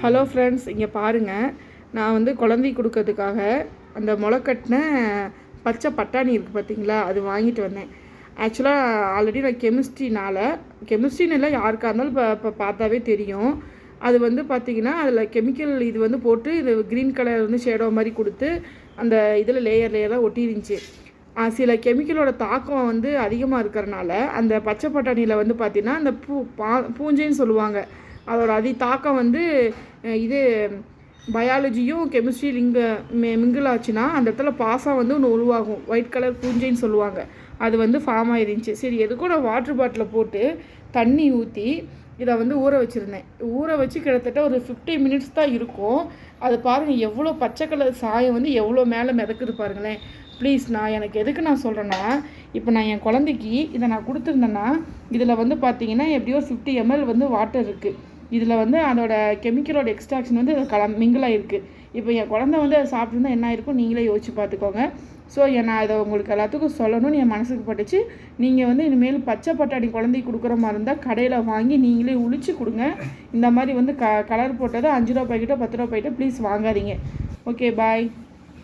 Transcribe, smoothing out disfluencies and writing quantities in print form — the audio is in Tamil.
ஹலோ ஃப்ரெண்ட்ஸ், இங்கே பாருங்கள். நான் வந்து குழந்தைக்கு கொடுக்கறதுக்காக அந்த முளைக்கட்டின பச்சை பட்டாணி இருக்குது பார்த்தீங்களா, அது வாங்கிட்டு வந்தேன். ஆக்சுவலாக ஆல்ரெடி நான் கெமிஸ்ட்ரின்னு இல்லை, யாருக்காக இருந்தாலும் இப்போ பார்த்தாவே தெரியும். அது வந்து பார்த்திங்கன்னா அதில் கெமிக்கல் இது வந்து போட்டு இது க்ரீன் கலர் வந்து ஷேடோ மாதிரி கொடுத்து அந்த இதில் லேயராக ஒட்டிருந்துச்சு. சில கெமிக்கலோட தாக்கம் வந்து அதிகமாக இருக்கிறனால அந்த பச்சை பட்டாணியில் வந்து பார்த்திங்கன்னா அந்த பூஞ்சைன்னு சொல்லுவாங்க, அதோட தாக்கம் வந்து இது பயாலஜியும் கெமிஸ்ட்ரி மிங்கிள் ஆச்சுன்னா அந்த இடத்துல பாசம் வந்து ஒன்று உருவாகும், ஒயிட் கலர் பூஞ்சைன்னு சொல்லுவாங்க. அது வந்து ஃபார்ம் ஆயிருந்துச்சு. சரி, எதுக்கும் நான் வாட்டர் பாட்டிலில் போட்டு தண்ணி ஊற்றி இதை வந்து ஊற வச்சுருந்தேன். ஊற வச்சு கிட்டத்தட்ட ஒரு 50 மினிட்ஸ் தான் இருக்கும். அது பாருங்கள், எவ்வளோ பச்சை கலர் சாயம் வந்து எவ்வளோ மேலே மிதக்குது பாருங்களேன். ப்ளீஸ், எனக்கு எதுக்கு நான் சொல்கிறேன்னா, இப்போ நான் என் குழந்தைக்கு இதை நான் கொடுத்துருந்தேன்னா இதில் வந்து பார்த்தீங்கன்னா எப்படியோ 50 ml வந்து வாட்டர் இருக்குது. இதில் வந்து அதோட கெமிக்கலோட எக்ஸ்ட்ராக்ஷன் வந்து மிங்கிளாக இருக்குது. இப்போ என் குழந்தை வந்து அதை சாப்பிட்டுருந்தா என்ன ஆயிருக்கும் நீங்களே யோசிச்சு பார்த்துக்கோங்க. ஸோ நான் இதை உங்களுக்கு எல்லாத்துக்கும் சொல்லணும்னு என் மனசுக்கு பட்டுச்சு. நீங்கள் வந்து இனிமேல் பச்சை பட்டாணி குழந்தைக்கு கொடுக்குற மாதிரி இருந்தால் கடையில் வாங்கி நீங்களே உளிச்சு கொடுங்க. இந்த மாதிரி வந்து கலர் போட்டதை 5 ரூபா பாக்கெட்டோ 10 ரூபா பாக்கெட்டோ ப்ளீஸ் வாங்காதீங்க. ஓகே, பாய்.